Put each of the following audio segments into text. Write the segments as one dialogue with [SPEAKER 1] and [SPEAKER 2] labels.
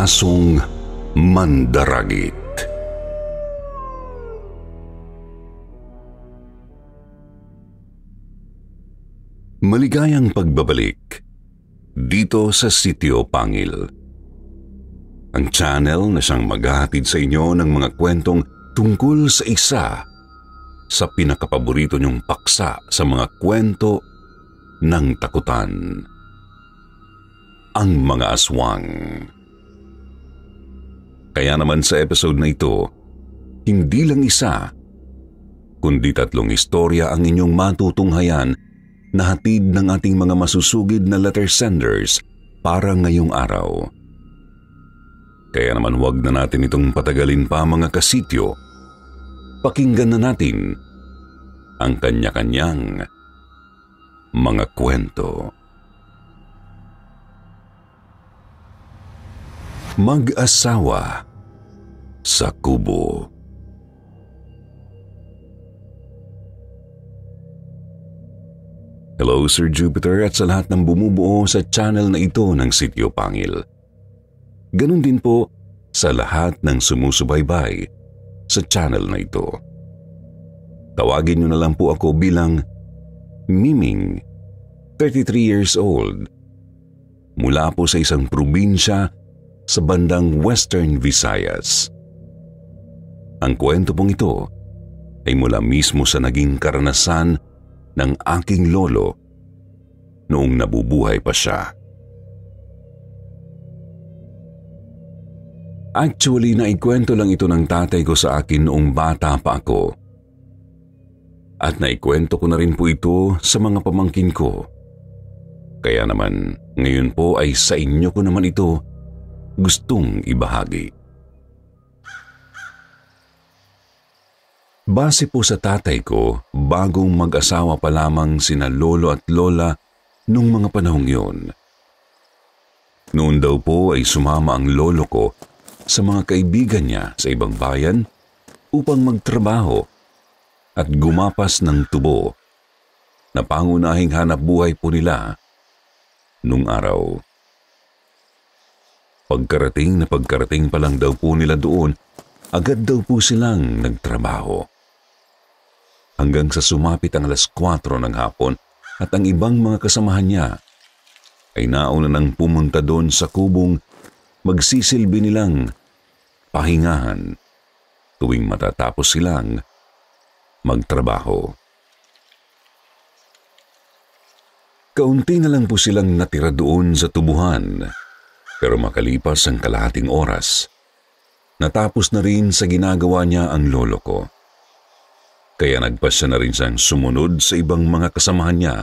[SPEAKER 1] asong mandaragit. Maligayang pagbabalik dito sa Sitio Pangil. Ang channel na siyang maghahatid sa inyo ng mga kwentong tungkol sa isa sa pinakapaborito niyong paksa sa mga kwento ng takutan. Ang mga aswang. Kaya naman sa episode na ito, hindi lang isa, kundi 3 istorya ang inyong matutunghayan na hatid ng ating mga masusugid na letter senders para ngayong araw. Kaya naman wag na natin itong patagalin pa mga kasityo. Pakinggan na natin ang kanya-kanyang mga kwento. Mag-asawa sa kubo. Hello Sir Jupiter at sa lahat ng bumubuo sa channel na ito ng Sitio Pangil. Ganun din po sa lahat ng sumusubaybay sa channel na ito. Tawagin niyo na lang po ako bilang Miming, 33 years old. Mula po sa isang probinsya sa bandang Western Visayas. Ang kwento pong ito ay mula mismo sa naging karanasan ng aking lolo noong nabubuhay pa siya. Actually, naikwento lang ito ng tatay ko sa akin noong bata pa ako. At naikwento ko na rin po ito sa mga pamangkin ko. Kaya naman, ngayon po ay sa inyo ko naman ito gustong ibahagi. Base po sa tatay ko, bagong mag-asawa pa lamang sina lolo at lola nung mga panahong yun. Noon daw po ay sumama ang lolo ko sa mga kaibigan niya sa ibang bayan upang magtrabaho at gumapas ng tubo na pangunahing hanap buhay po nila nung araw. Pagkarating pa lang daw po nila doon, agad daw po silang nagtrabaho. Hanggang sa sumapit ang 4:00 ng hapon at ang ibang mga kasamahan niya ay nauna nang pumunta doon sa kubong magsisilbi nilang pahingahan tuwing matatapos silang magtrabaho. Kaunti na lang po silang natira doon sa tubuhan. Pero makalipas ang kalahating oras, natapos na rin sa ginagawa niya ang lolo ko. Kaya nagpasya na rin siyang sumunod sa ibang mga kasamahan niya,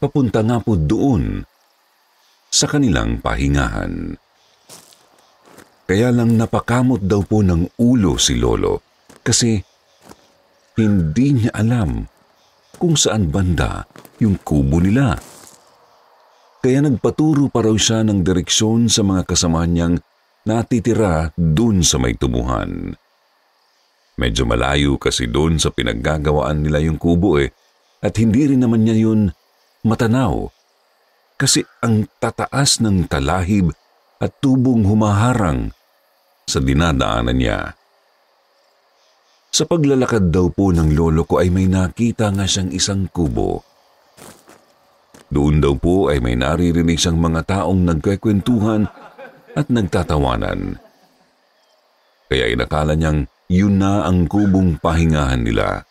[SPEAKER 1] papunta nga po doon sa kanilang pahingahan. Kaya lang napakamot daw po ng ulo si lolo kasi hindi niya alam kung saan banda yung kubo nila. Kaya nagpaturo pa raw siya ng direksyon sa mga kasamahan niyang natitira dun sa may tubuhan. Medyo malayo kasi dun sa pinaggagawaan nila yung kubo at hindi rin naman niya yun matanaw kasi ang tataas ng talahib at tubong humaharang sa dinadaanan niya. Sa paglalakad daw po ng lolo ko ay may nakita nga siyang isang kubo. Doon daw po ay may naririnig siyang mga taong nagkwekwentuhan at nagtatawanan. Kaya inakala niyang yun na ang kubong pahingahan nila.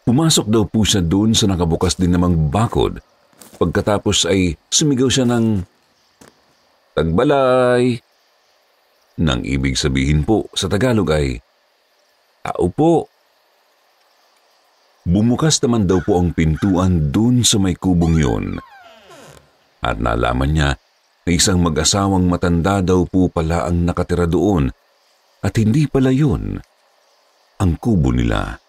[SPEAKER 1] Pumasok daw po siya doon sa nakabukas din namang bakod. Pagkatapos ay sumigaw siya ng "Tagbalay!" Nang ibig sabihin po sa Tagalog ay "Tao po!" Bumukas naman daw po ang pintuan dun sa may kubong yun. At nalaman niya na isang mag-asawang matanda daw po pala ang nakatira doon at hindi pala yun ang kubo nila.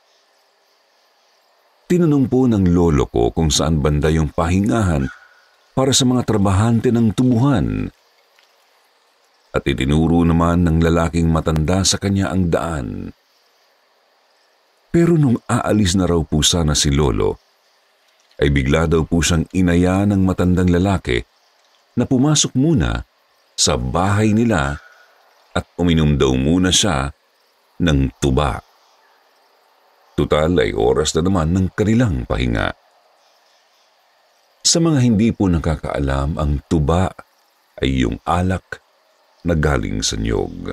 [SPEAKER 1] Tinanong po ng lolo ko kung saan banda yung pahingahan para sa mga trabahante ng tubuhan. At itinuro naman ng lalaking matanda sa kanya ang daan. Pero nung aalis na raw po sana si lolo, ay bigla daw po siyang inaya ng matandang lalaki na pumasok muna sa bahay nila at uminom daw muna siya ng tuba. Tutal ay oras na naman ng kanilang pahinga. Sa mga hindi po nakakaalam, ang tuba ay yung alak na galing sa niyog.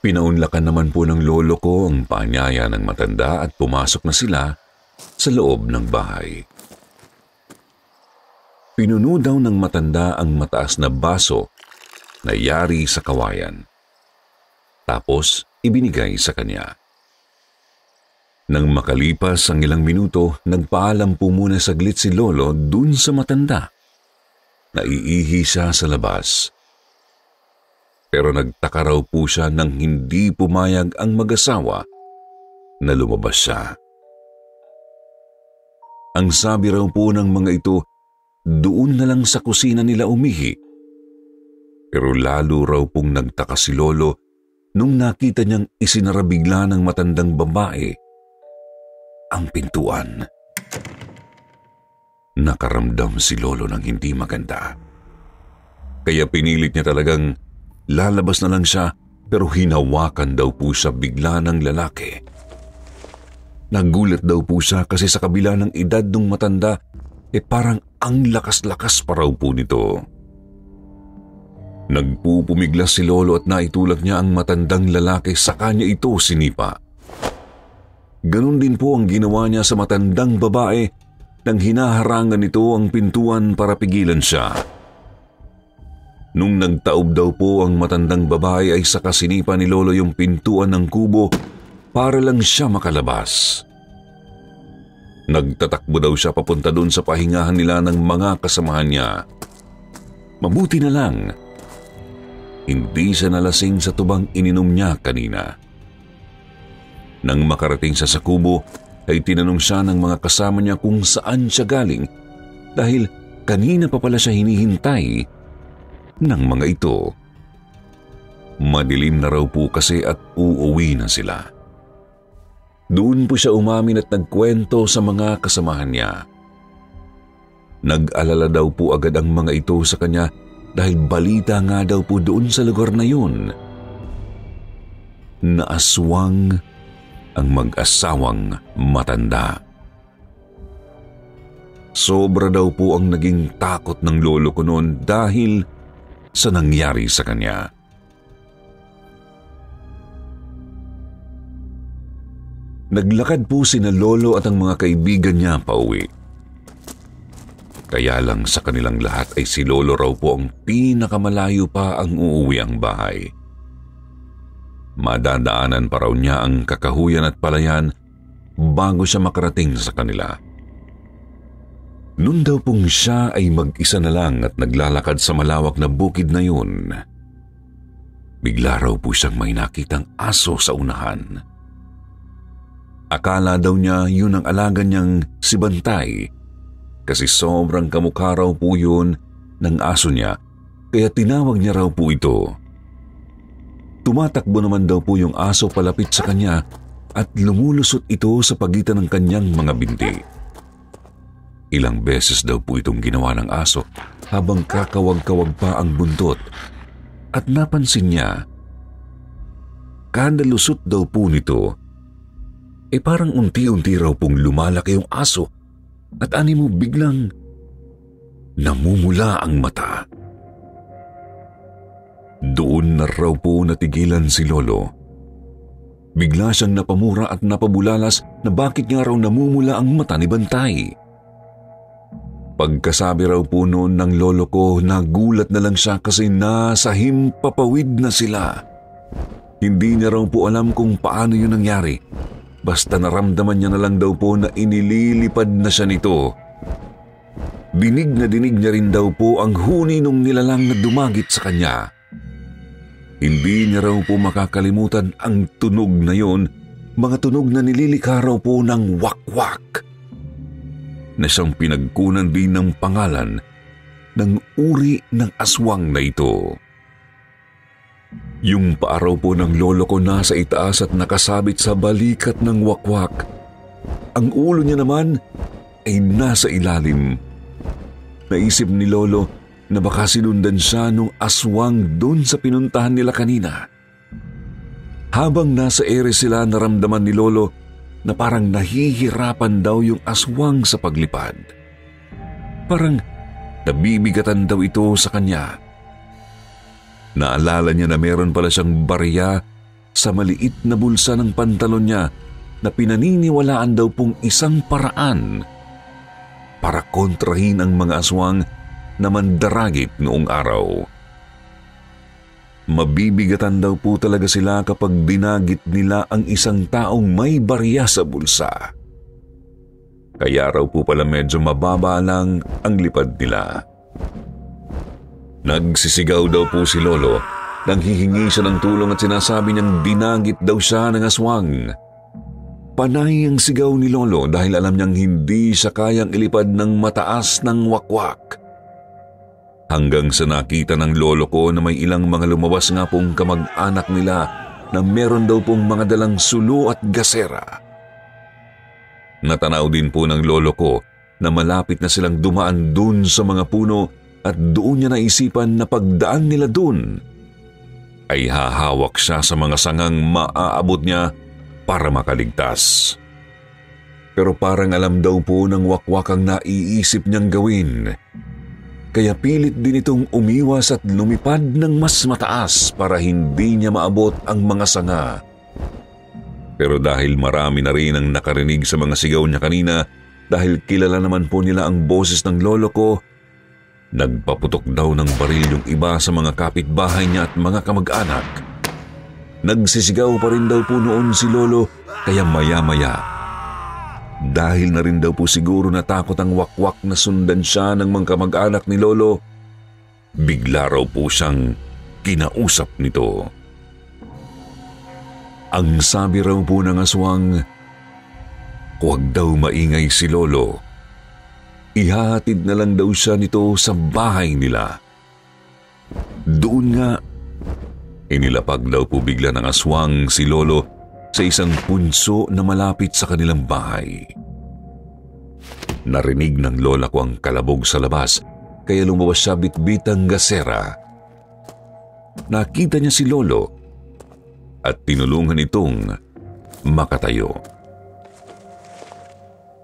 [SPEAKER 1] Pinaunlakan naman po ng lolo ko ang paanyaya ng matanda at pumasok na sila sa loob ng bahay. Pinuno daw ng matanda ang mataas na baso na yari sa kawayan. Tapos ibinigay sa kanya. Nang makalipas ang ilang minuto, nagpaalam po muna saglit si lolo dun sa matanda. Naiihi siya sa labas. Pero nagtaka raw po siya nang hindi pumayag ang mag-asawa na lumabas siya. Ang sabi raw po ng mga ito, doon na lang sa kusina nila umihi. Pero lalo raw pong nagtaka si lolo nung nakita niyang isinara bigla ng matandang babae ang pintuan. Nakaramdam si lolo ng hindi maganda. Kaya pinilit niya talagang lalabas na lang siya, pero hinawakan daw po siya bigla ng lalaki. Nagulat daw po siya kasi sa kabila ng edad ng matanda, parang ang lakas-lakas pa raw po nito. Nagpupumiglas si lolo at naitulak niya ang matandang lalaki sa kanya ito sinipa. Ganon din po ang ginawa niya sa matandang babae nang hinaharangan nito ang pintuan para pigilan siya. Nung nagtaob daw po ang matandang babae ay saka sinipa ni lolo yung pintuan ng kubo para lang siya makalabas. Nagtatakbo daw siya papunta doon sa pahingahan nila ng mga kasamahan niya. Mabuti na lang, hindi siya nalasing sa tubang ininom niya kanina. Nang makarating siya sa kubo, ay tinanong siya ng mga kasama niya kung saan siya galing dahil kanina pa pala siya hinihintay ng mga ito. Madilim na raw po kasi at uuwi na sila. Doon po siya umamin at nagkwento sa mga kasamahan niya. Nag-alala daw po agad ang mga ito sa kanya dahil balita nga daw po doon sa lugar na yun na aswang ang mag-asawang matanda. Sobra daw po ang naging takot ng lolo ko noon dahil sa nangyari sa kanya. Naglakad po sina lolo at ang mga kaibigan niya pauwi. Kaya lang sa kanilang lahat ay si lolo raw po ang pinakamalayo pa ang uuwi ang bahay. Madadaanan pa raw niya ang Kakahuyan at Palayan bago siya makarating sa kanila. Noon daw pong siya ay mag-isa na lang at naglalakad sa malawak na bukid na yun, bigla raw po siyang may nakitang aso sa unahan. Akala daw niya yun ang alaga niyang si Bantay kasi sobrang kamukha raw po yun ng aso niya kaya tinawag niya raw po ito. Tumatakbo naman daw po yung aso palapit sa kanya at lumulusot ito sa pagitan ng kanyang mga binti. Ilang beses daw po itong ginawa ng aso habang kakawag-kawag pa ang buntot at napansin niya, kada lusot daw po nito, parang unti-unti raw pong lumalaki yung aso at animo biglang namumula ang mata. Doon na raw po natigilan si lolo. Bigla siyang napamura at napabulalas na bakit nga raw namumula ang mata ni Bantay. Pagkasabi raw po noon ng lolo ko, nagulat na lang siya kasi nasa himpapawid na sila. Hindi niya raw po alam kung paano yun nangyari. Basta naramdaman niya na lang daw po na inililipad na siya nito. Dinig na dinig niya rin daw po ang huni nung nilalang na dumagit sa kanya. Hindi niya raw po makakalimutan ang tunog na yon, mga tunog na nililikha raw po ng wakwak, na siyang pinagkunan din ng pangalan ng uri ng aswang na ito. Yung paa raw po ng lolo ko nasa itaas at nakasabit sa balikat ng wakwak. Ang ulo niya naman ay nasa ilalim. Naisip ni lolo, na baka sinundan siya nung aswang doon sa pinuntahan nila kanina. Habang nasa ere sila, naramdaman ni Lolo na parang nahihirapan daw yung aswang sa paglipad. Parang nabibigatan daw ito sa kanya. Naalala niya na meron pala siyang barya sa maliit na bulsa ng pantalon niya na pinaniniwalaan daw pong isang paraan para kontrahin ang mga aswang na mandaragit noong araw. Mabibigatan daw po talaga sila kapag dinagit nila ang isang taong may barya sa bulsa. Kaya raw po pala medyo mababa lang ang lipad nila. Nagsisigaw daw po si Lolo nang hihingi siya ng tulong at sinasabi niyang dinagit daw siya ng aswang. Panay ang sigaw ni Lolo dahil alam niyang hindi siya kayang ilipad ng mataas ng wakwak. Hanggang sa nakita ng lolo ko na may ilang mga lumabas nga pong kamag-anak nila na meron daw pong mga dalang sulo at gasera. Natanaw din po ng lolo ko na malapit na silang dumaan dun sa mga puno at doon niya naisipan na pagdaan nila dun ay hahawak siya sa mga sangang maaabot niya para makaligtas. Pero parang alam daw po ng wakwak ang naiisip niyang gawin. Kaya pilit din itong umiwas at lumipad ng mas mataas para hindi niya maabot ang mga sanga. Pero dahil marami na rin ang nakarinig sa mga sigaw niya kanina, dahil kilala naman po nila ang boses ng lolo ko, nagpaputok daw ng baril yung iba sa mga kapitbahay niya at mga kamag-anak. Nagsisigaw pa rin daw po noon si lolo, kaya maya-maya, dahil na rin daw po siguro natakot ang wakwak na sundan siya ng mga kamag-anak ni Lolo, bigla raw po siyang kinausap nito. Ang sabi raw po ng aswang, huwag daw maingay si Lolo. Ihahatid na lang daw siya nito sa bahay nila. Doon nga, inilapag daw po bigla ng aswang si Lolo sa isang punso na malapit sa kanilang bahay. Narinig ng lola ko ang kalabog sa labas, kaya lumabas siya bitbitang gasera. Nakita niya si Lolo at tinulungan itong makatayo.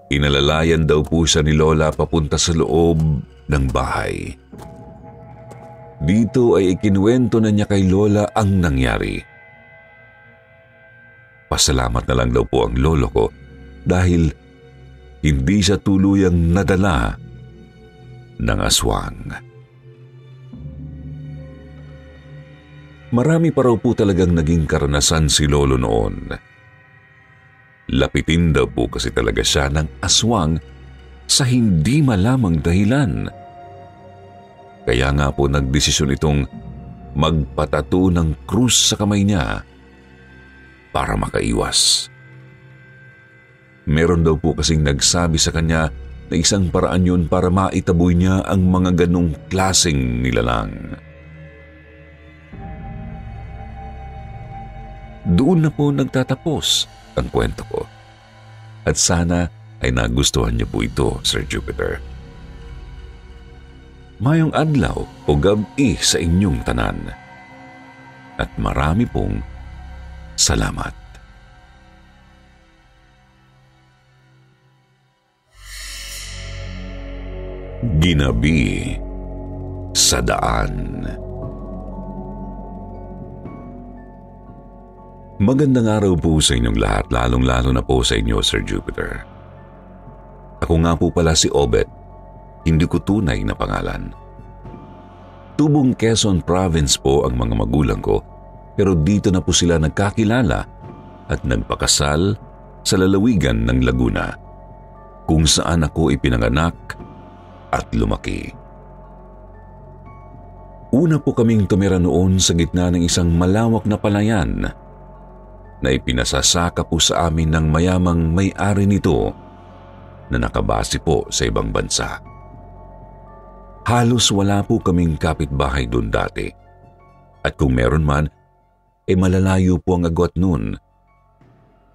[SPEAKER 1] Inalalayan daw po siya ni Lola papunta sa loob ng bahay. Dito ay ikinuwento na niya kay Lola ang nangyari. Pasalamat na lang daw po ang lolo ko dahil hindi siya tuluyang nadala ng aswang. Marami pa raw po talagang naging karanasan si lolo noon. Lapitin daw po kasi talaga siya ng aswang sa hindi malamang dahilan. Kaya nga po nagdesisyon itong magpatato ng krus sa kamay niya para makaiwas. Meron daw po kasing nagsabi sa kanya na isang paraan yun para maitaboy niya ang mga ganong klaseng nilalang. Doon na po nagtatapos ang kwento ko. At sana ay nagustuhan niyo po ito, Sir Jupiter. Mayong adlaw o gabi sa inyong tanan. At marami pong salamat. Ginabi sa daan. Magandang araw po sa inyong lahat, lalong-lalo na po sa inyo, Sir Jupiter. Ako nga po pala si Obet, hindi ko tunay na pangalan. Tubong Quezon Province po ang mga magulang ko, pero dito na po sila nagkakilala at nagpakasal sa lalawigan ng Laguna, kung saan ako ipinanganak at lumaki. Una po kaming tumira noon sa gitna ng isang malawak na palayan na ipinasasaka po sa amin ng mayamang may-ari nito na nakabase po sa ibang bansa. Halos wala po kaming kapitbahay doon dati. At kung meron man, malalayo po ang agwat noon.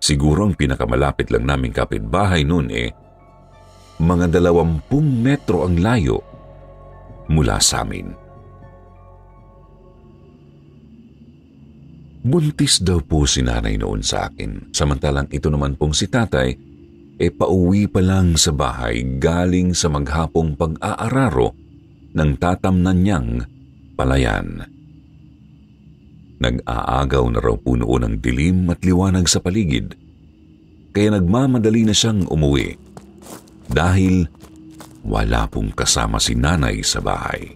[SPEAKER 1] Siguro ang pinakamalapit lang naming kapitbahay noon mga 20 metro ang layo mula sa amin. Buntis daw po si nanay noon sa akin, samantalang ito naman pong si tatay pauwi pa lang sa bahay galing sa maghapong pag-aararo ng tatamnan niyang palayan. Nag-aagaw na raw po noon ang dilim at liwanag sa paligid, kaya nagmamadali na siyang umuwi dahil wala pong kasama si nanay sa bahay.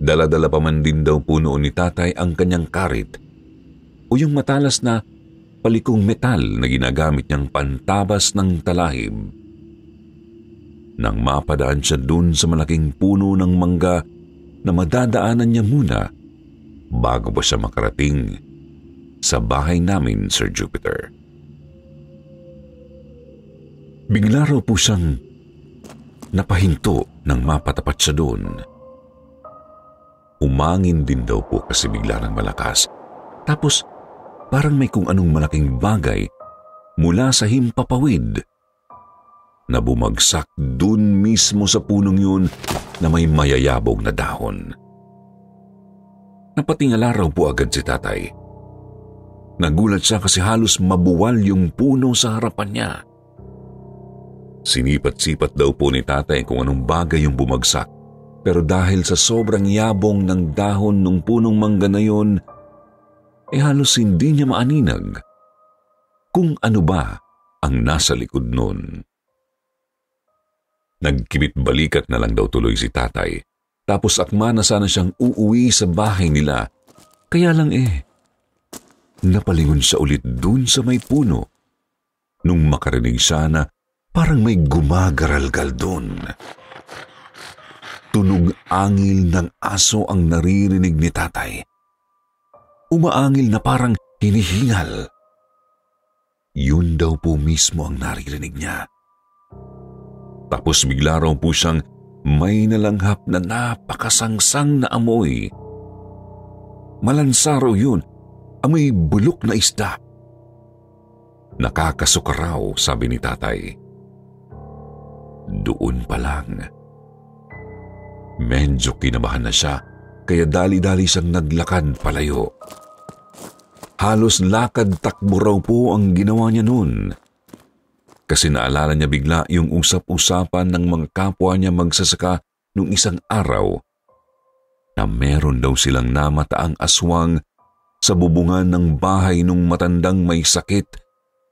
[SPEAKER 1] Dala-dala pa man din daw po noon ni tatay ang kanyang karit o yung matalas na palikong metal na ginagamit niyang pantabas ng talahib. Nang mapadaan siya dun sa malaking puno ng mangga na madadaanan niya muna bago pa siya makarating sa bahay namin, Sir Jupiter. Bigla raw po siyang napahinto nang mapatapat siya doon. Umangin din daw po kasi bigla ng malakas. Tapos parang may kung anong malaking bagay mula sa himpapawid na bumagsak dun mismo sa punong yun na may mayayabong na dahon. Napatingala raw po agad si tatay. Nagulat siya kasi halos mabuwal yung puno sa harapan niya. Sinipat-sipat daw po ni tatay kung anong bagay yung bumagsak. Pero dahil sa sobrang yabong ng dahon ng punong mangga na yun, halos hindi niya maaninag kung ano ba ang nasa likod nun. Nagkibit balikat na lang daw tuloy si tatay. Tapos akma na sana siyang uuwi sa bahay nila. Kaya lang napalingon siya ulit dun sa may puno nung makarinig siya na parang may gumagaralgal dun. Tunog angil ng aso ang naririnig ni tatay. Umaangil na parang hinihingal. Yun daw po mismo ang naririnig niya. Tapos bigla raw po siyang may nalanghap na napakasangsang na amoy. Malansa raw yun, amoy bulok na isda. Nakakasuka raw, sabi ni tatay. Doon pa lang, medyo kinabahan na siya, kaya dali-dali siyang naglakad palayo. Halos lakad-takbo raw po ang ginawa niya noon. Kasi naalala niya bigla yung usap-usapan ng mga kapwa niya magsasaka nung isang araw na meron daw silang namataang aswang sa bubungan ng bahay nung matandang may sakit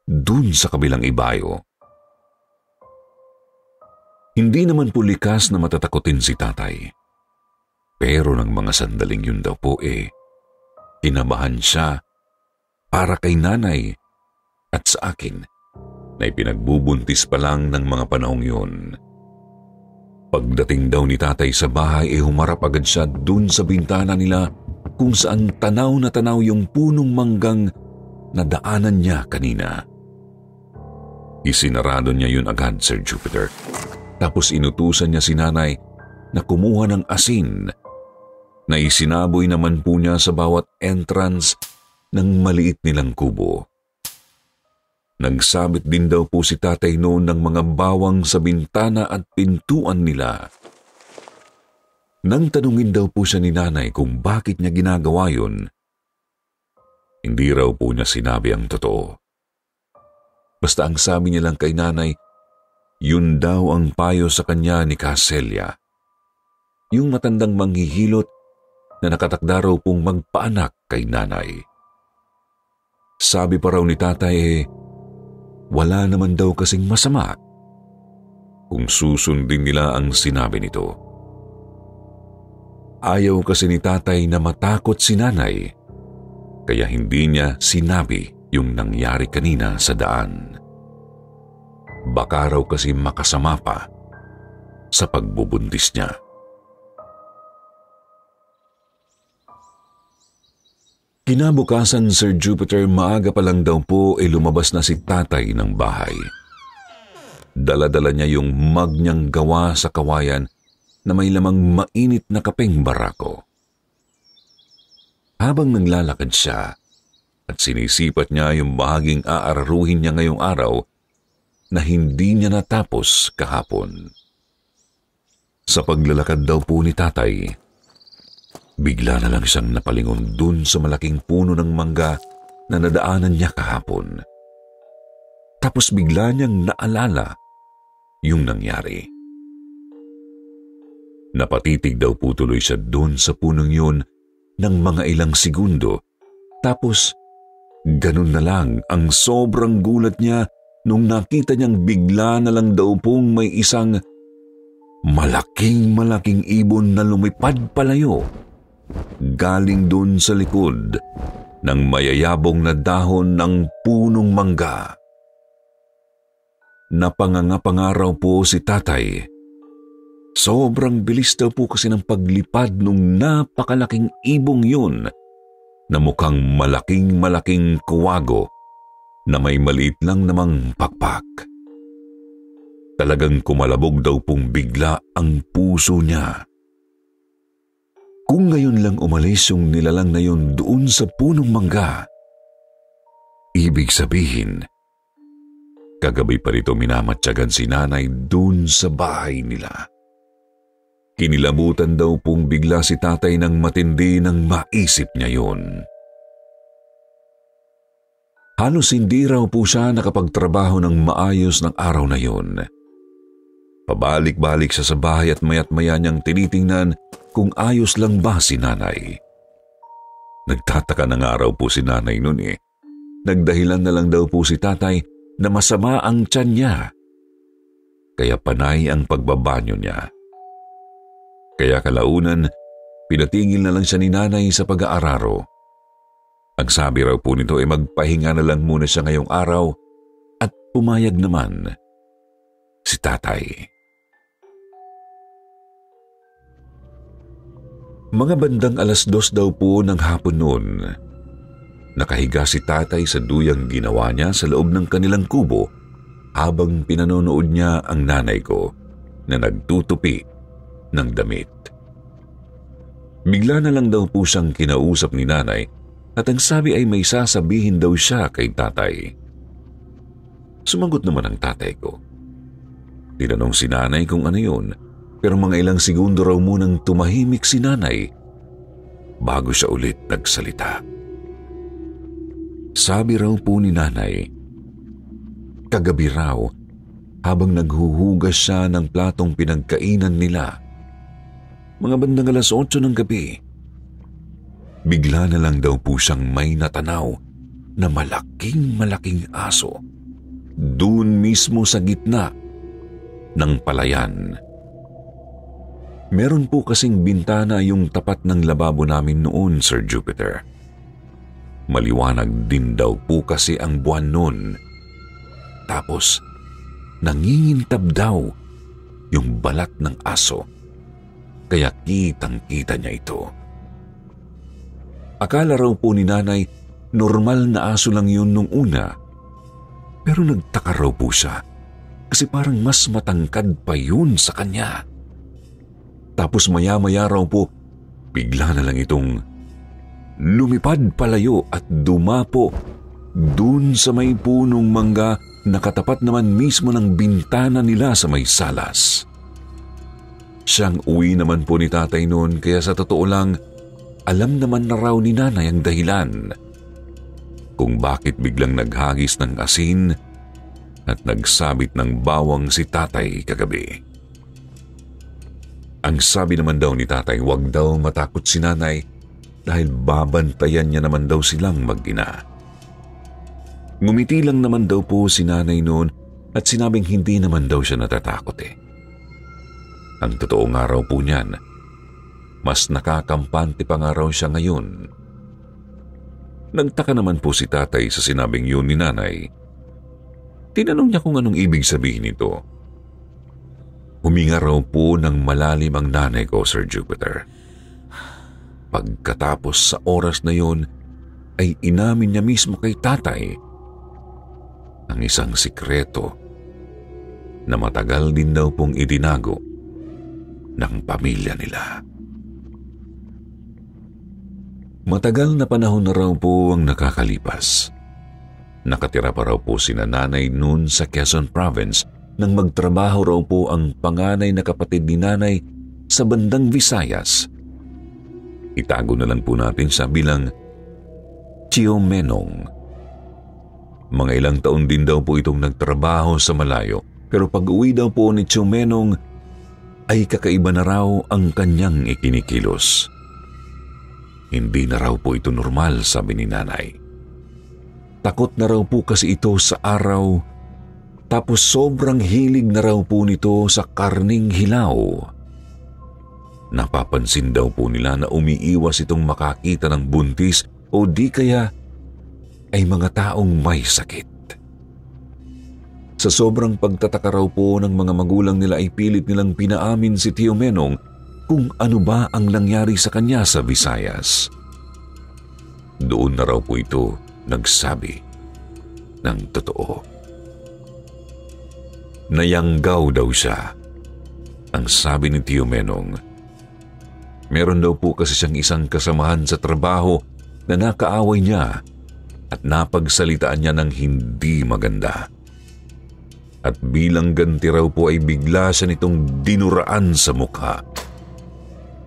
[SPEAKER 1] dun sa kabilang ibayo. Hindi naman po likas na matatakotin si tatay. Pero ng mga sandaling yun daw po kinabahan siya para kay nanay at sa akin na ipinagbubuntis pa lang ng mga panahong yun. Pagdating daw ni tatay sa bahay humarap agad siya dun sa bintana nila kung saan tanaw na tanaw yung punong manggang na daanan niya kanina. Isinarado niya yun agad, Sir Jupiter. Tapos inutusan niya si nanay na kumuha ng asin na isinaboy naman po niya sa bawat entrance ng maliit nilang kubo. Nagsabit din daw po si tatay noon ng mga bawang sa bintana at pintuan nila. Nang tanungin daw po siya ni nanay kung bakit niya ginagawa yun, hindi raw po niya sinabi ang totoo. Basta ang sabi niya lang kay nanay, yun daw ang payo sa kanya ni Caselia, yung matandang manghihilot na nakatakda raw pong magpaanak kay nanay. Sabi pa raw ni tatay wala naman daw kasing masama kung susundin nila ang sinabi nito. Ayaw kasi ni tatay na matakot si nanay, kaya hindi niya sinabi yung nangyari kanina sa daan. Baka raw kasi makasama pa sa pagbubuntis niya. Kinabukasan, Sir Jupiter, maaga pa lang daw po lumabas na si tatay ng bahay. Dala-dala niya yung mug niyang gawa sa kawayan na may lamang mainit na kapeng barako. Habang naglalakad siya at sinisipat niya yung bahaging aararuhin niya ngayong araw na hindi niya natapos kahapon. Sa paglalakad daw po ni tatay, bigla na lang siyang napalingon dun sa malaking puno ng mangga na nadaanan niya kahapon. Tapos bigla niyang naalala yung nangyari. Napatitig daw po tuloy siya dun sa punong yun ng mga ilang segundo. Tapos ganun na lang ang sobrang gulat niya nung nakita niyang bigla na lang daw pong may isang malaking ibon na lumipad palayo galing dun sa likod ng mayayabong na dahon ng punong mangga. Napangangapangaraw po si tatay. Sobrang bilis daw po kasi ng paglipad nung napakalaking ibong yun na mukhang malaking kuwago na may maliit lang namang pakpak. Talagang kumalabog daw pong bigla ang puso niya. Kung ngayon lang umalis yung nilalang na yun doon sa punong mangga, ibig sabihin, kagabi pa rito minamatyagan si nanay doon sa bahay nila. Kinilabutan daw pong bigla si tatay ng matindi nang maisip niya yun. Halos hindi raw po siya nakapagtrabaho ng maayos ng araw na yun. Pabalik-balik siya sa bahay at mayat-maya niyang tinitingnan kung ayos lang ba si nanay. Nagtataka na nga raw po si nanay nun eh. Nagdahilan na lang daw po si tatay na masama ang tiyan niya. Kaya panay ang pagbabanyo niya. Kaya kalaunan, pinatigil na lang siya ni nanay sa pag-aararo. Ang sabi raw po nito ay magpahinga na lang muna siya ngayong araw at pumayag naman si tatay. Mga bandang 2:00 daw po ng hapon noon, nakahiga si tatay sa duyang ginawa niya sa loob ng kanilang kubo habang pinanonood niya ang nanay ko na nagtutupi ng damit. Bigla na lang daw po siyang kinausap ni nanay at ang sabi ay may sasabihin daw siya kay tatay. Sumagot naman ang tatay ko. Tinanong si nanay kung ano yun, pero mga ilang segundo raw munang tumahimik si nanay bago siya ulit nagsalita. Sabi raw po ni nanay, kagabi raw habang naghuhugas siya ng platong pinagkainan nila, mga bandang 8:00 ng gabi, bigla na lang daw po siyang may natanaw na malaking aso doon mismo sa gitna ng palayan. Meron po kasing bintana yung tapat ng lababo namin noon, Sir Jupiter. Maliwanag din daw po kasi ang buwan noon. Tapos, nangingintab daw yung balat ng aso. Kaya kitang-kita niya ito. Akala raw po ni nanay, normal na aso lang yun nung una. Pero nagtaka raw po siya kasi parang mas matangkad pa yun sa kanya. Tapos maya-maya raw po, bigla na lang itong lumipad palayo at dumapo dun sa may punong mangga na katapat naman mismo ng bintana nila sa may salas. Siyang uwi naman po ni tatay noon kaya sa totoo lang, alam naman na raw ni nanay ang dahilan kung bakit biglang naghagis ng asin at nagsabit ng bawang si tatay kagabi. Ang sabi naman daw ni tatay, wag daw matakot si nanay dahil babantayan niya naman daw silang mag-ina. Ngumiti lang naman daw po si nanay noon at sinabing hindi naman daw siya natatakot eh. Ang totoo nga raw po niyan, mas nakakampante pa nga raw siya ngayon. Nagtaka naman po si tatay sa sinabing yun ni nanay. Tinanong niya kung anong ibig sabihin nito. Huminga raw po ng malalim ang nanay ko, Sir Jupiter. Pagkatapos sa oras na yun, ay inamin niya mismo kay tatay ang isang sikreto na matagal din daw pong itinago ng pamilya nila. Matagal na panahon na raw po ang nakakalipas. Nakatira pa raw po sina nanay noon sa Quezon Province nang magtrabaho raw po ang panganay na kapatid ni nanay sa bandang Visayas. Itago na lang po natin siya bilang Tio Menong. Mga ilang taon din daw po itong nagtrabaho sa malayo, pero pag-uwi daw po ni Tio Menong ay kakaiba na raw ang kanyang ikinikilos. Hindi na raw po ito normal, sabi ni nanay. Takot na raw po kasi ito sa araw, tapos sobrang hilig na raw po nito sa karning hilaw. Napapansin daw po nila na umiiwas itong makakita ng buntis o di kaya ay mga taong may sakit. Sa sobrang pagtataka raw po ng mga magulang nila ay pilit nilang pinaamin si Tio Menong kung ano ba ang nangyari sa kanya sa Visayas. Doon na raw po ito nagsabi ng totoo. Nayanggaw daw siya. Ang sabi ni Tio Menong, meron daw po kasi siyang isang kasamahan sa trabaho na nakaaway niya at napagsalitaan niya ng hindi maganda. At bilang ganti raw po ay bigla siya nitong dinuraan sa mukha.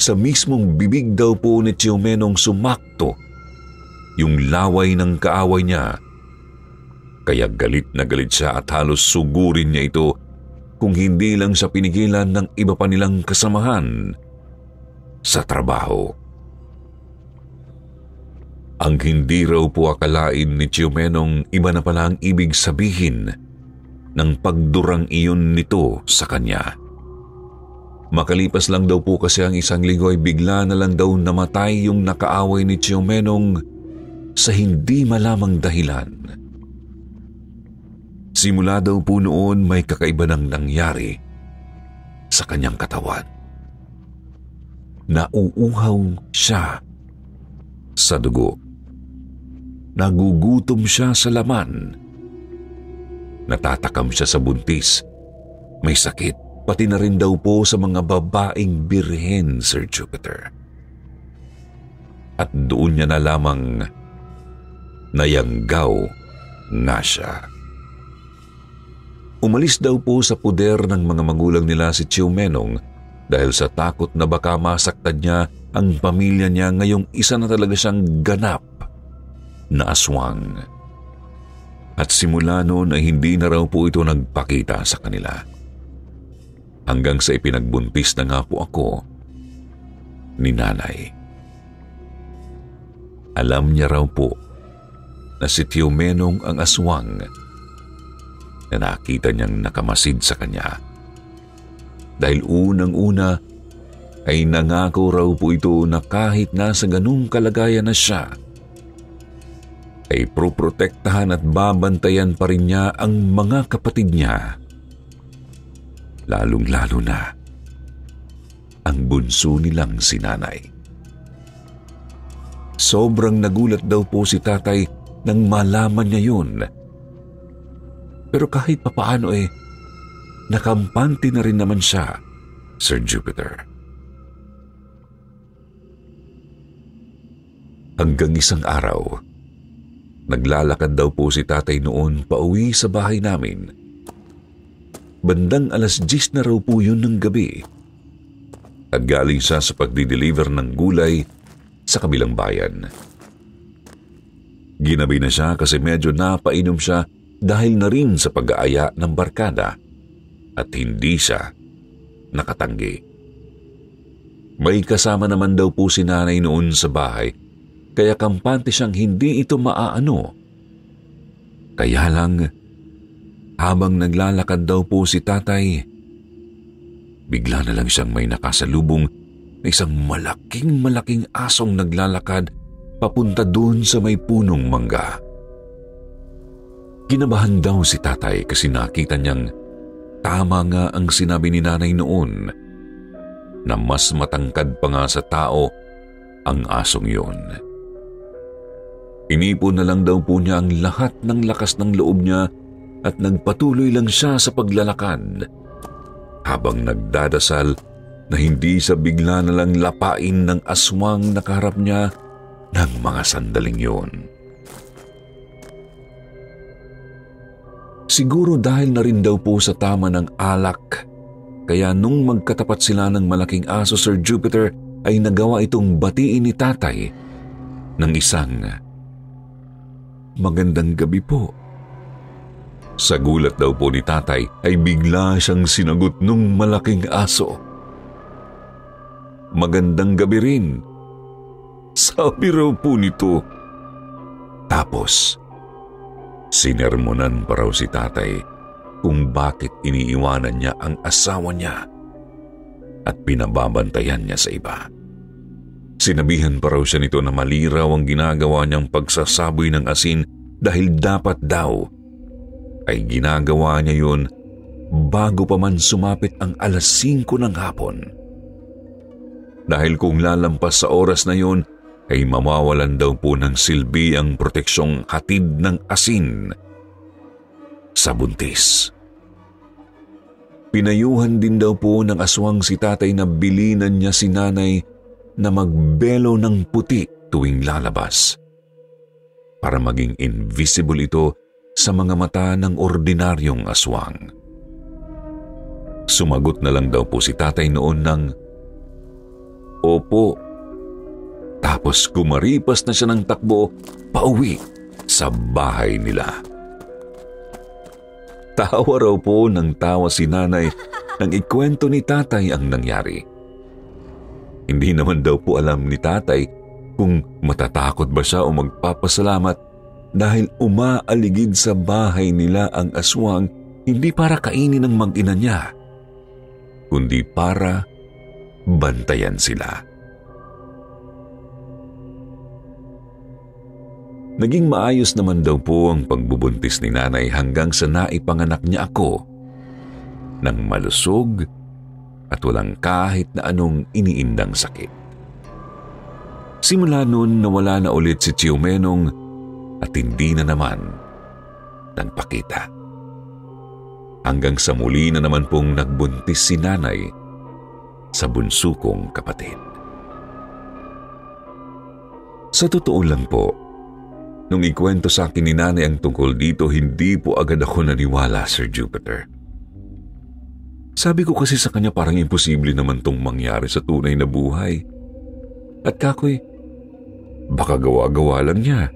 [SPEAKER 1] Sa mismong bibig daw po ni Tio Menong sumakto yung laway ng kaaway niya. Kaya galit na galit siya at halos sugurin niya ito kung hindi lang siya pinigilan ng iba pa nilang kasamahan sa trabaho. Ang hindi raw po akalain ni Tio Menong iba na pala ang ibig sabihin ng pagdurang iyon nito sa kanya. Makalipas lang daw po kasi ang isang linggo ay bigla na lang daw namatay yung nakaaway ni Tio Menong sa hindi malamang dahilan. Simula daw po noon may kakaiba nang nangyari sa kanyang katawan. Nauuhaw siya sa dugo. Nagugutom siya sa laman. Natatakam siya sa buntis. May sakit, pati na rin daw po sa mga babaeng birhen, Sir Jupiter. At doon niya na lamang nayanggaw nga siya. Umalis daw po sa puder ng mga magulang nila si Tio Menong dahil sa takot na baka masaktan niya ang pamilya niya ngayong isa na talaga siyang ganap na aswang. At simula noon ay hindi na raw po ito nagpakita sa kanila. Hanggang sa ipinagbuntis na nga po ako ni nanay. Alam niya raw po na si Tio Menong ang aswang na nakita niyang nakamasid sa kanya. Dahil unang-una ay nangako raw po ito na kahit nasa ganung kalagayan na siya, ay proprotektahan at babantayan pa rin niya ang mga kapatid niya. Lalong-lalo na ang bunso nilang si nanay. Sobrang nagulat daw po si tatay nang malaman niya yun. Pero kahit papaano nakampante na rin naman siya, Sir Jupiter. Hanggang isang araw, naglalakad daw po si tatay noon pauwi sa bahay namin. Bandang 10:00 na raw po yun ng gabi. At galing siya sa pagdi-deliver ng gulay sa kabilang bayan. Ginabi na siya kasi medyo napainom siya dahil na rin sa pag-aaya ng barkada at hindi siya nakatanggi. May kasama naman daw po si nanay noon sa bahay kaya kampante siyang hindi ito maaano. Kaya lang, habang naglalakad daw po si tatay, bigla na lang siyang may nakasalubong na isang malaking asong naglalakad papunta doon sa may punong mangga. Kinabahan daw si tatay kasi nakita niyang tama nga ang sinabi ni nanay noon na mas matangkad pa nga sa tao ang asong yun. Inipon na lang daw po niya ang lahat ng lakas ng loob niya at nagpatuloy lang siya sa paglalakad habang nagdadasal na hindi sa bigla na lang lapain ng aswang na kaharap niya ng mga sandaling yun. Siguro dahil na rin daw po sa tama ng alak kaya nung magkatapat sila ng malaking aso, Sir Jupiter, ay nagawa itong batiin ni tatay ng isang "Magandang gabi po." Sa gulat daw po ni tatay ay bigla siyang sinagot nung malaking aso, "Magandang gabi rin." Sabi raw po nito. Tapos, sinermonan pa raw si tatay kung bakit iniiwanan niya ang asawa niya at pinababantayan niya sa iba. Sinabihan pa raw siya nito na mali raw ang ginagawa niyang pagsasaboy ng asin dahil dapat daw ay ginagawa niya yun bago pa man sumapit ang 5:00 ng hapon. Dahil kung lalampas sa oras na yun, ay mawawalan daw po ng silbi ang proteksyong hatid ng asin sa buntis. Pinayuhan din daw po ng aswang si tatay na bilinan niya si nanay na magbelo ng puti tuwing lalabas para maging invisible ito sa mga mata ng ordinaryong aswang. Sumagot na lang daw po si tatay noon ng "Opo." Tapos kumaripas na siya ng takbo pauwi sa bahay nila. Tawa raw po ng tawa si nanay nang ikwento ni tatay ang nangyari. Hindi naman daw po alam ni tatay kung matatakot ba siya o magpapasalamat dahil umaaligid sa bahay nila ang aswang hindi para kainin ng mag-ina niya, kundi para bantayan sila. Naging maayos naman daw po ang pagbubuntis ni nanay hanggang sa naipanganak niya ako ng malusog at walang kahit na anong iniindang sakit. Simula noon nawala na ulit si Tio Menong at hindi na naman nagpakita. Hanggang sa muli na naman pong nagbuntis si nanay sa bunso kong kapatid. Sa totoo lang po, nung ikwento sa akin ni nanay ang tungkol dito, hindi po agad ako naniwala, Sir Jupiter. Sabi ko kasi sa kanya parang imposible naman tong mangyari sa tunay na buhay. At kakoy, baka gawa-gawa lang niya.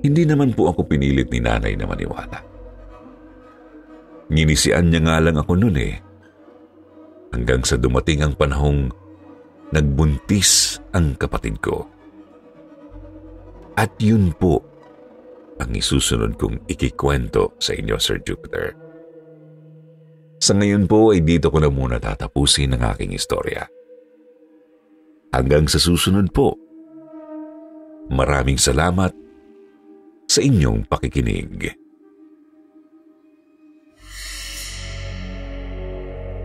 [SPEAKER 1] Hindi naman po ako pinilit ni nanay na maniwala. Nginisian niya nga lang ako noon hanggang sa dumating ang panahong nagbuntis ang kapatid ko. At yun po ang isusunod kong ikikwento sa inyo, Sir Jupiter. Sa ngayon po ay dito ko na muna tatapusin ang aking istorya. Hanggang sa susunod po, maraming salamat sa inyong pakikinig.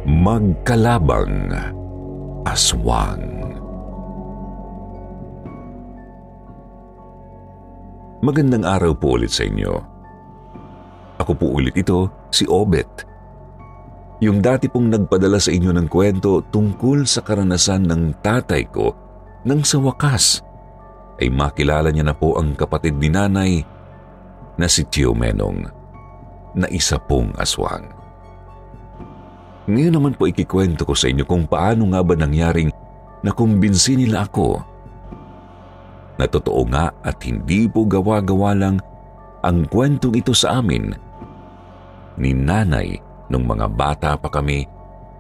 [SPEAKER 1] Magkalabang aswang. Magandang araw po ulit sa inyo. Ako po ulit ito, si Obet. Yung dati pong nagpadala sa inyo ng kwento tungkol sa karanasan ng tatay ko nang sa wakas ay makilala niya na po ang kapatid ni nanay na si Tio Menong na isa pong aswang. Ngayon naman po ikikwento ko sa inyo kung paano nga ba nangyaring nakumbinsi nila ako na totoo nga at hindi po gawa-gawa lang ang kwentong ito sa amin ni nanay nung mga bata pa kami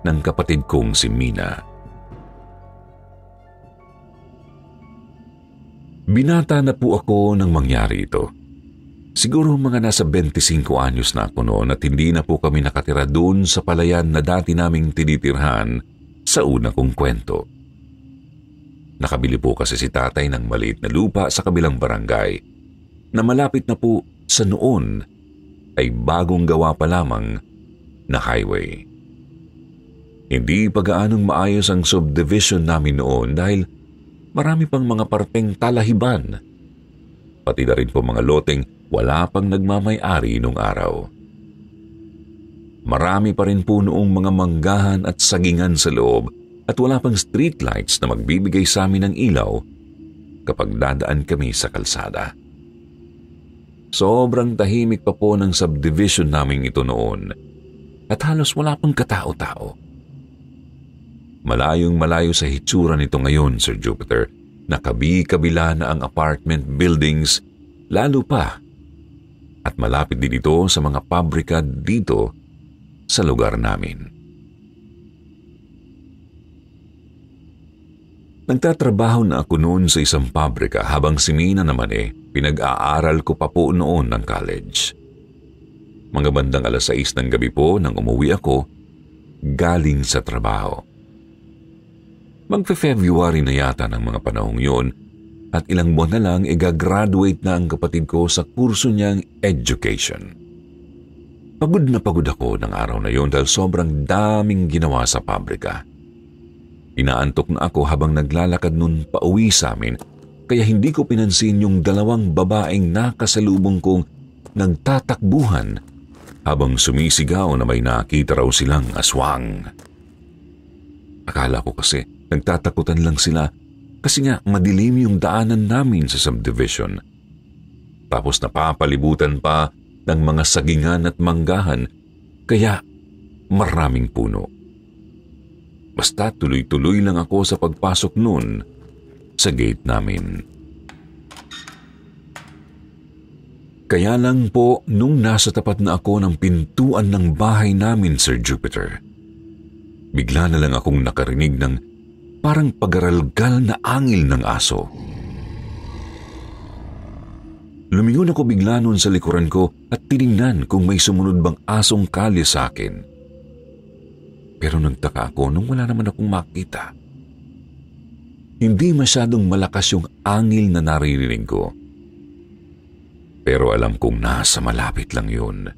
[SPEAKER 1] ng kapatid kong si Mina. Binata na po ako nang mangyari ito. Siguro mga nasa 25 anyos na ako noon at hindi na po kami nakatira doon sa palayan na dati naming tinitirhan sa una kong kwento. Nakabili po kasi si tatay ng maliit na lupa sa kabilang barangay na malapit na po sa noon ay bagong gawa pa lamang na highway. Hindi pa gaanong maayos ang subdivision namin noon dahil marami pang mga parteng talahiban, pati na rin po mga loteng wala pang nagmamay-ari nung araw. Marami pa rin po noong mga manggahan at sagingan sa loob at wala pang streetlights na magbibigay sa amin ng ilaw kapag dadaan kami sa kalsada. Sobrang tahimik pa po ng subdivision naming ito noon at halos wala pang katao-tao. Malayong malayo sa hitsura nito ngayon, Sir Jupiter, nakabi-kabila na ang apartment buildings, lalo pa. At malapit din ito sa mga pabrika dito sa lugar namin. Nagtatrabaho na ako noon sa isang pabrika habang si Mina naman pinag-aaral ko pa po noon ng college. Mga bandang 6:00 ng gabi po nang umuwi ako galing sa trabaho. Magfe-February na yata ng mga panahong yun at ilang buwan na lang gagraduate na ang kapatid ko sa kurso niyang education. Pagod na pagod ako ng araw na yun dahil sobrang daming ginawa sa pabrika. Inaantok na ako habang naglalakad nun pauwi sa amin kaya hindi ko pinansin yung 2 babaeng nakasalubong kong nagtatakbuhan habang sumisigaw na may nakita raw silang aswang. Akala ko kasi nagtatakutan lang sila kasi nga madilim yung daanan namin sa subdivision. Tapos napapalibutan pa ng mga sagingan at manggahan kaya maraming puno. Basta tuloy-tuloy lang ako sa pagpasok noon sa gate namin. Kaya lang po nung nasa tapat na ako ng pintuan ng bahay namin, Sir Jupiter, bigla na lang akong nakarinig ng parang pagaralgal na angil ng aso. Lumingon ako bigla noon sa likuran ko at tiningnan kung may sumunod bang asong kalye sa akin. Pero nagtaka ako nung wala naman akong makita. Hindi masyadong malakas yung angil na naririnig ko. Pero alam kong nasa malapit lang yun.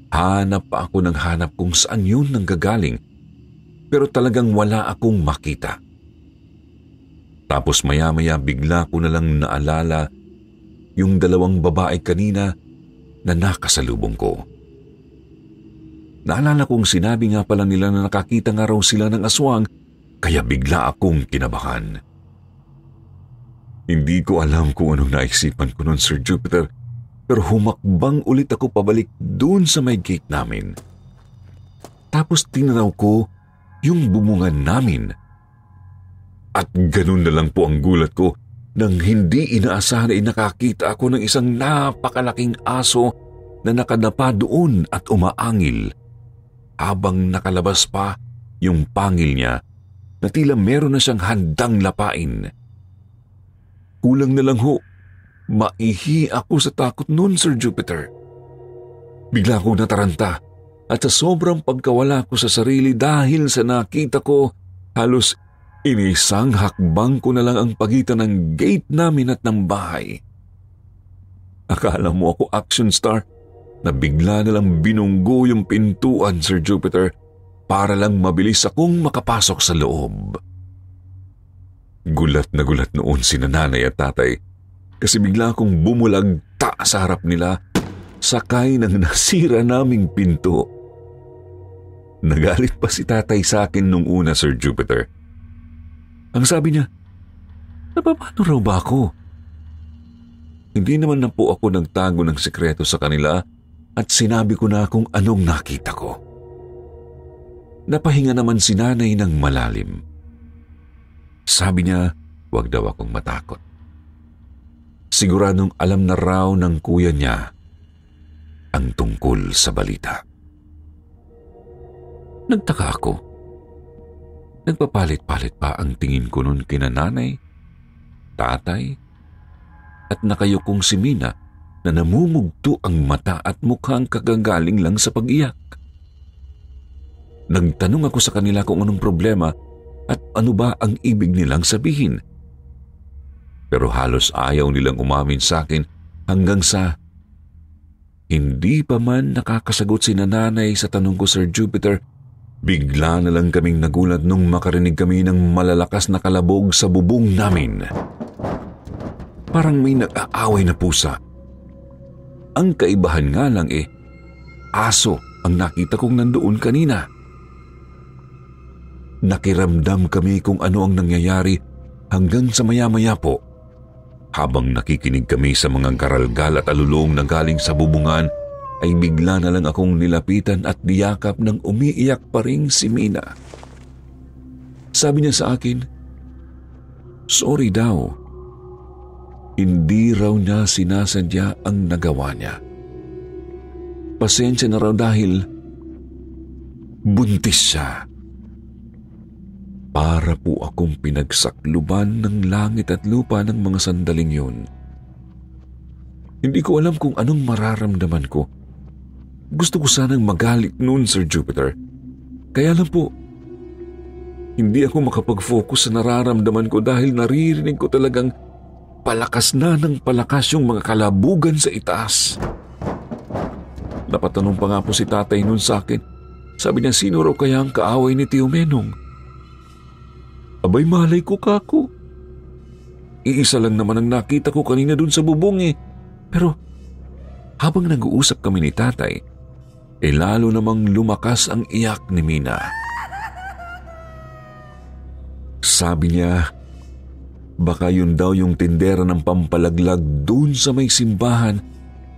[SPEAKER 1] Hanap pa ako ng hanap kung saan yun nanggagaling, pero talagang wala akong makita. Tapos maya-maya bigla ko na lang naalala yung 2 babae kanina na nakasalubong ko. Naalala kong sinabi nga pala nila na nakakita nga raw sila ng aswang, kaya bigla akong kinabahan. Hindi ko alam kung anong naisipan ko noon, Sir Jupiter, pero humakbang ulit ako pabalik doon sa may gate namin. Tapos tinanaw ko yung bumungan namin. At ganun na lang po ang gulat ko nang hindi inaasahan ay nakakita ako ng isang napakalaking aso na nakadapa doon at umaangil. Habang nakalabas pa yung pangil niya na tila meron na siyang handang lapain. Kulang na lang ho, maihi ako sa takot noon, Sir Jupiter. Bigla akong nataranta at sa sobrang pagkawala ko sa sarili dahil sa nakita ko, halos inisang hakbang ko na lang ang pagitan ng gate namin at ng bahay. Akala mo ako action star na bigla na lang binunggo yung pintuan, Sir Jupiter, para lang mabilis akong makapasok sa loob. Gulat na gulat noon si nanay at tatay kasi bigla akong bumulagta sa harap nila sakay ng nasira naming pinto. Nagalit pa si tatay sa akin nung una, Sir Jupiter. Ang sabi niya, napapano raw ba ako? Hindi naman na po ako nagtago ng sekreto sa kanila at sinabi ko na kung anong nakita ko. Napahinga naman si nanay ng malalim. Sabi niya, huwag daw akong matakot. Siguradong alam na raw ng kuya niya ang tungkol sa balita. Nagtaka ako. Nagpapalit-palit pa ang tingin ko noon kina nanay, tatay, at nakayukong si Mina na namumugto ang mata at mukhang kagagaling lang sa pag-iyak. Nagtanong ako sa kanila kung anong problema at ano ba ang ibig nilang sabihin. Pero halos ayaw nilang umamin sa akin hanggang sa hindi pa man nakakasagot si nanay sa tanong ko, Sir Jupiter, bigla na lang kaming nagulat nung makarinig kami ng malalakas na kalabog sa bubong namin. Parang may nag-aaway na pusa. Ang kaibahan nga lang aso ang nakita kong nandoon kanina. Nakiramdam kami kung ano ang nangyayari hanggang sa maya-maya po. Habang nakikinig kami sa mga karalgal at alulong na galing sa bubungan, ay bigla na lang akong nilapitan at niyakap ng umiiyak pa ring si Mina. Sabi niya sa akin, sorry daw. Hindi raw niya sinasadya ang nagawa niya. Pasensya na raw dahil buntis siya. Para po akong pinagsakluban ng langit at lupa ng mga sandaling yun. Hindi ko alam kung anong mararamdaman ko. Gusto ko sanang magalit noon, Sir Jupiter. Kaya lang po, hindi ako makapag-focus sa nararamdaman ko dahil naririnig ko talagang palakas na ng palakas yung mga kalabugan sa itaas. Napatanong pa nga po si tatay noon sa akin. Sabi niya, sino raw kaya ang kaaway ni Tio Menong? Abay, malay ko kako. Iisa lang naman ang nakita ko kanina dun sa bubong eh. Pero habang nag-uusap kami ni tatay, lalo namang lumakas ang iyak ni Mina. Sabi niya, baka yun daw yung tindera ng pampalaglag dun sa may simbahan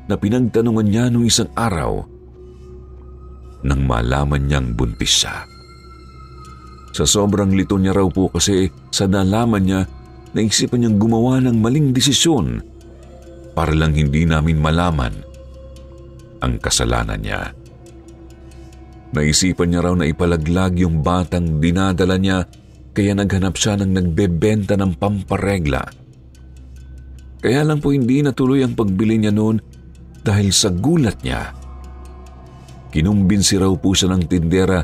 [SPEAKER 1] na pinagtanungan niya nung isang araw nang malaman niyang buntis siya. Sa sobrang lito niya raw po kasi sa nalaman niya, naisipan niyang gumawa ng maling desisyon para lang hindi namin malaman ang kasalanan niya. Naisipan niya raw na ipalaglag yung batang dinadala niya kaya naghanap siya ng nagbebenta ng pamparegla. Kaya lang po hindi natuloy ang pagbili niya noon dahil sa gulat niya. Kinumbinsi raw po siya ng tindera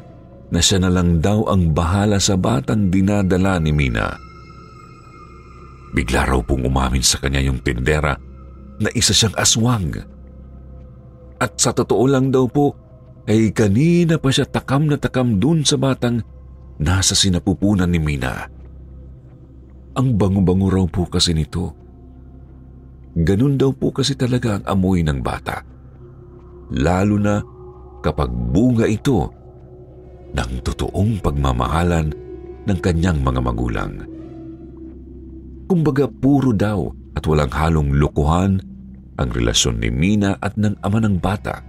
[SPEAKER 1] na siya na lang daw ang bahala sa batang dinadala ni Mina. Bigla raw pong umamin sa kanya yung tindera na isa siyang aswang. At sa totoo lang daw po, ay kanina pa siya takam na takam dun sa batang nasa sinapupunan ni Mina. Ang bango-bango raw po kasi nito. Ganun daw po kasi talaga ang amoy ng bata. Lalo na kapag bunga ito ng totoong pagmamahalan ng kanyang mga magulang. Kumbaga puro daw at walang halong lokohan ang relasyon ni Mina at ng ama ng bata.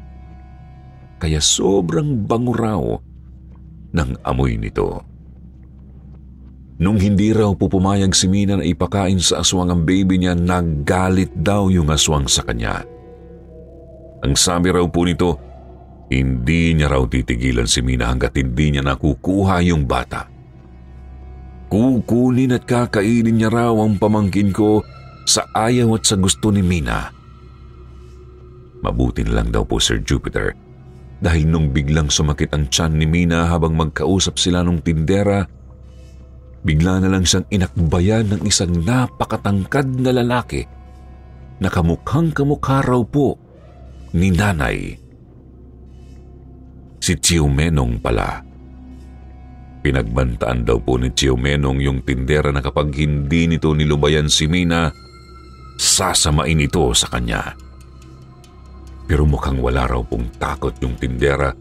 [SPEAKER 1] Kaya sobrang bango raw ng amoy nito. Nung hindi raw po pumayag si Mina na ipakain sa aswang ang baby niya, naggalit daw yung aswang sa kanya. Ang sabi raw po nito, hindi niya raw titigilan si Mina hanggat hindi niya nakukuha yung bata. Kukunin at kakainin niya raw ang pamangkin ko sa ayaw at sa gusto ni Mina. Mabuti na lang daw po, Sir Jupiter, dahil nung biglang sumakit ang tiyan ni Mina habang magkausap sila nung tindera, bigla na lang siyang inakbayan ng isang napakatangkad na lalaki na kamukhang-kamukha raw po ni nanay. Si Tio Menong pala. Pinagbantaan daw po ni Tio Menong yung tindera na kapag hindi nito nilubayan si Mina, sasamain ito sa kanya. Pero mukhang wala raw pong takot yung tindera,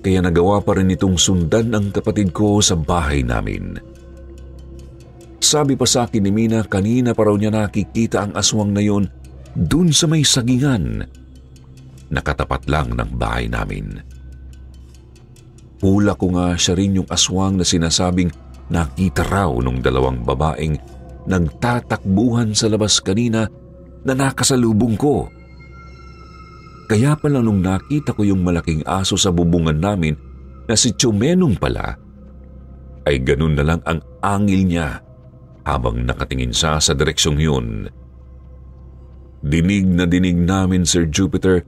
[SPEAKER 1] kaya nagawa pa rin itong sundan ang kapatid ko sa bahay namin. Sabi pa sa akin ni Mina, kanina pa raw niya nakikita ang aswang na yun dun sa may sagingan, nakatapat lang ng bahay namin. Hula ko nga siya rin yung aswang na sinasabing nakita raw nung dalawang babaeng nagtatakbuhan sa labas kanina na nakasalubong ko. Kaya pala nung nakita ko yung malaking aso sa bubungan namin na si Tio Menong pala, ay ganun na lang ang angil niya habang nakatingin siya sa direksyong yun. Dinig na dinig namin, Sir Jupiter,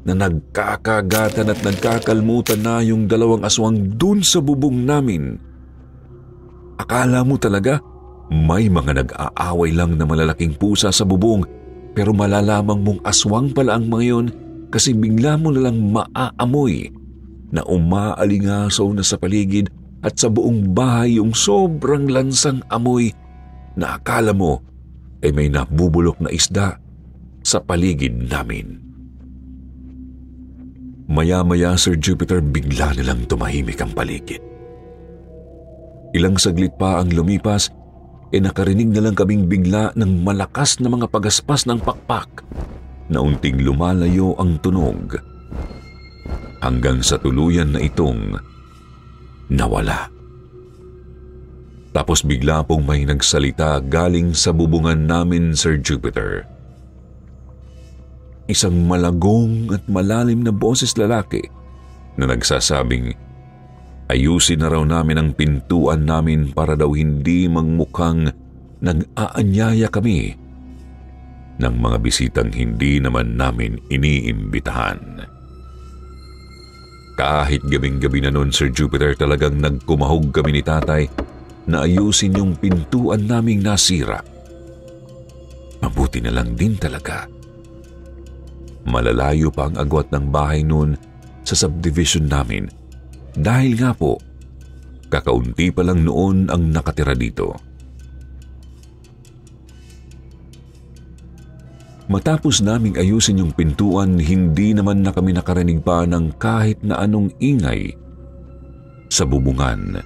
[SPEAKER 1] na nagkakagatan at nagkakalmutan na yung dalawang aswang dun sa bubong namin. Akala mo talaga may mga nag-aaway lang na malalaking pusa sa bubong, pero malalamang mong aswang pala ang mga yun kasi bigla mo na lang maaamoy na umaalingasaw na sa paligid at sa buong bahay yung sobrang lansang amoy na akala mo ay may nabubulok na isda sa paligid namin. Maya-maya, Sir Jupiter, bigla nilang tumahimik ang paligid. Ilang saglit pa ang lumipas, nakarinig na lang kaming bigla ng malakas na mga pagaspas ng pakpak na unting lumalayo ang tunog hanggang sa tuluyan na itong nawala. Tapos bigla pong may nagsalita galing sa bubungan namin, Sir Jupiter. Isang malagong at malalim na boses lalaki na nagsasabing ayusin na raw namin ang pintuan namin para daw hindi magmukhang nag-aanyaya kami ng mga bisitang hindi naman namin iniimbitahan. Kahit gabing-gabi na noon, Sir Jupiter, talagang nagkumahog kami ni tatay na ayusin yung pintuan naming nasira. Mabuti na lang din talaga. Malalayo pa ang agwat ng bahay noon sa subdivision namin dahil nga po, kakaunti pa lang noon ang nakatira dito. Matapos naming ayusin yung pintuan, hindi naman na kami nakarinig pa ng kahit na anong ingay sa bubungan.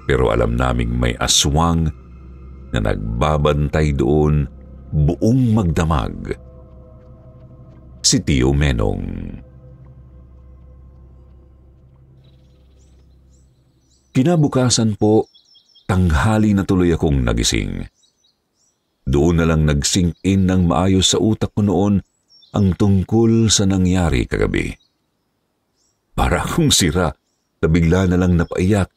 [SPEAKER 1] Pero alam naming may aswang na nagbabantay doon buong magdamag. Si Tio Menong. Kinabukasan po, tanghali na tuloy akong nagising. Doon na lang nag-sink in ng maayos sa utak ko noon ang tungkol sa nangyari kagabi. Para akong sira na bigla na lang napaiyak.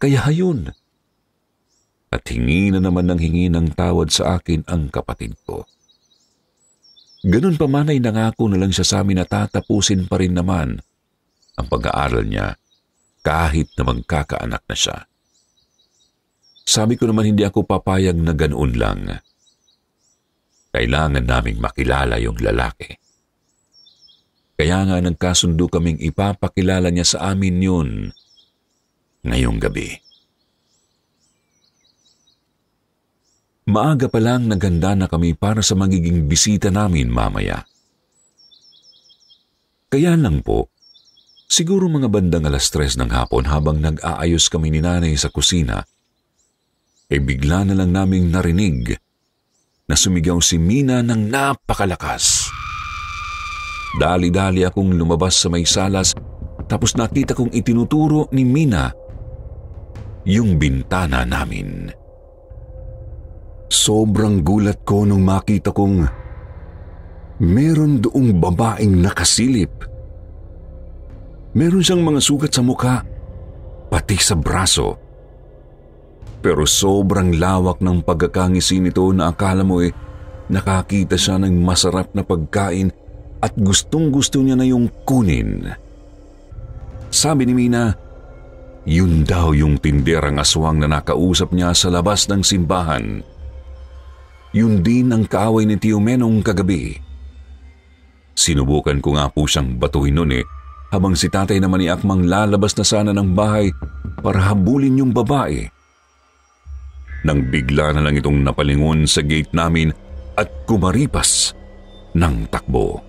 [SPEAKER 1] Kaya hayun. At hingi na naman ng hingi ng tawad sa akin ang kapatid ko. Ganun pa man ay nangako na lang siya sa amin na tatapusin pa rin naman ang pag-aaral niya kahit na magkakaanak na siya. Sabi ko naman hindi ako papayag na ganoon lang. Kailangan naming makilala yung lalaki. Kaya nga nagkasundo kaming ipapakilala niya sa amin yun ngayong gabi. Maaga pa lang naghanda na kami para sa magiging bisita namin mamaya. Kaya lang po, siguro mga bandang 3:00 ng hapon habang nag-aayos kami ni nanay sa kusina, bigla na lang naming narinig na sumigaw si Mina ng napakalakas. Dali-dali akong lumabas sa may salas tapos nakita kong itinuturo ni Mina yung bintana namin. Sobrang gulat ko nung makita kong meron doong babaeng nakasilip. Meron siyang mga sugat sa mukha, pati sa braso. Pero sobrang lawak ng pagkakangisi nito na akala mo nakakita siya ng masarap na pagkain at gustong-gusto niya na yung kunin. Sabi ni Mina, yun daw yung tinderang aswang na nakausap niya sa labas ng simbahan. Yun din ang kaaway ni Tio Menong kagabi. Sinubukan ko nga po siyang batuhin noon habang si tatay naman ni Akmang lalabas na sana ng bahay para habulin yung babae. Nang bigla na lang itong napalingon sa gate namin at kumaripas ng takbo.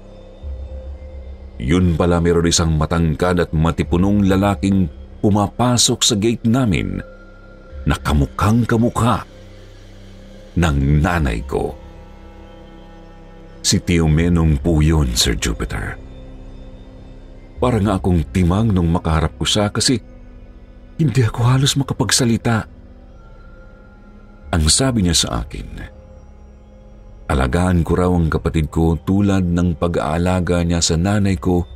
[SPEAKER 1] Yun pala meron isang matangkad at matipunong lalaking pumapasok sa gate namin na kamukhang-kamukha ng nanay ko. Si Tio Menong po yun, Sir Jupiter. Para nga akong timang nung makaharap ko siya kasi hindi ako halos makapagsalita. Ang sabi niya sa akin, alagaan ko raw ang kapatid ko tulad ng pag-aalaga niya sa nanay ko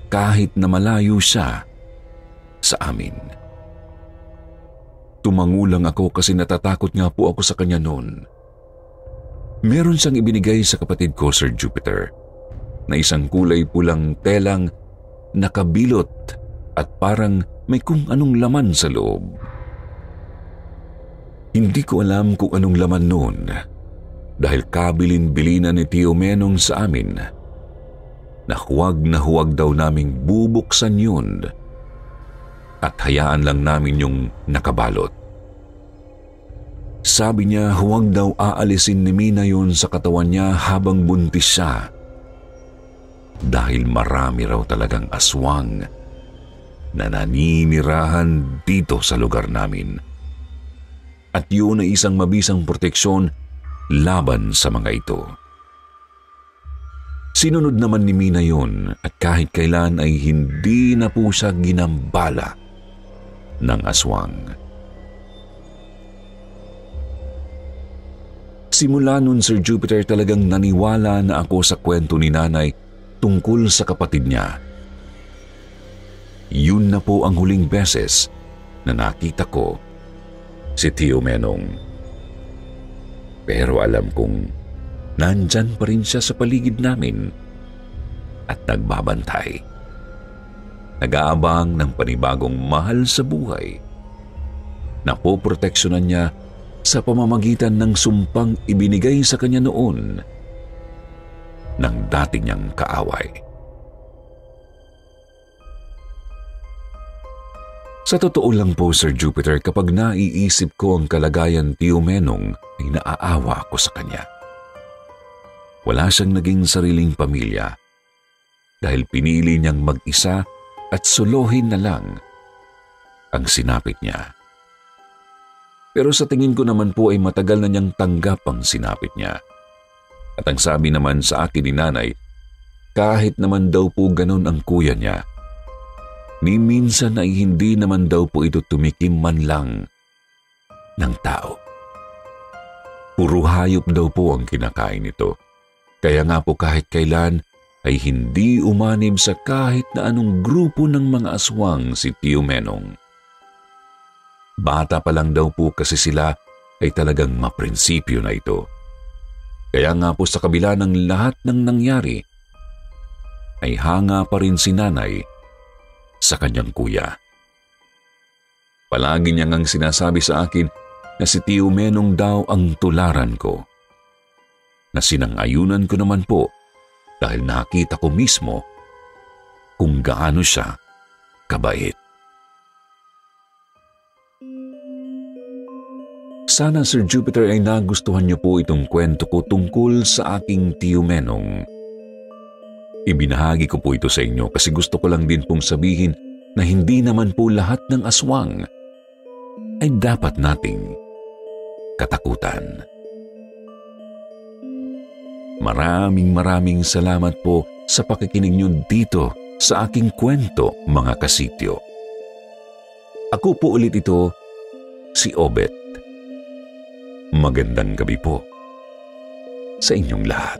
[SPEAKER 1] kahit na malayo siya sa amin. Tumangulang ako kasi natatakot nga po ako sa kanya noon. Meron siyang ibinigay sa kapatid ko, Sir Jupiter, na isang kulay pulang telang nakabilot at parang may kung anong laman sa loob. Hindi ko alam kung anong laman noon dahil kabilin-bilinan ni Tio Menong sa amin na huwag daw naming bubuksan yun at hayaan lang namin yung nakabalot. Sabi niya huwag daw aalisin ni Mina yun sa katawan niya habang buntis siya dahil marami raw talagang aswang na naninirahan dito sa lugar namin. At yun ay isang mabisang proteksyon laban sa mga ito. Sinunod naman ni Mina yun at kahit kailan ay hindi na po siya ginambala ng aswang. Simula nun, Sir Jupiter, talagang naniwala na ako sa kwento ni Nanay tungkol sa kapatid niya. Yun na po ang huling beses na nakita ko si Tio Menong. Pero alam kong nandyan pa rin siya sa paligid namin at nagbabantay. Nag-aabang ng panibagong mahal sa buhay na poproteksyonan niya sa pamamagitan ng sumpang ibinigay sa kanya noon ng dati niyang kaaway. Sa totoo lang po, Sir Jupiter, kapag naiisip ko ang kalagayan Tio Menong ay naaawa ako sa kanya. Wala siyang naging sariling pamilya dahil pinili niyang mag-isa at solohin na lang ang sinapit niya. Pero sa tingin ko naman po ay matagal na niyang tanggap ang sinapit niya. At ang sabi naman sa akin ni Nanay, kahit naman daw po ganun ang kuya niya, ni minsan ay hindi naman daw po ito tumikim man lang ng tao. Puro hayop daw po ang kinakain nito. Kaya nga po kahit kailan ay hindi umanib sa kahit na anong grupo ng mga aswang si Tio Menong. Bata pa lang daw po kasi sila ay talagang maprinsipyo na ito. Kaya nga po sa kabila ng lahat ng nangyari, ay hanga pa rin si Nanay sa kanyang kuya. Palagi niya ngang sinasabi sa akin na si Tio Menong daw ang tularan ko. Na sinang-ayunan ko naman po dahil nakita ko mismo kung gaano siya kabait. Sana, Sir Jupiter, ay nagustuhan niyo po itong kwento ko tungkol sa aking Tio Menong. Ibinahagi ko po ito sa inyo kasi gusto ko lang din pong sabihin na hindi naman po lahat ng aswang ay dapat nating katakutan. Maraming salamat po sa pakikinig niyo dito sa aking kwento, mga kasityo. Ako po ulit ito, si Obet. Magandang gabi po sa inyong lahat.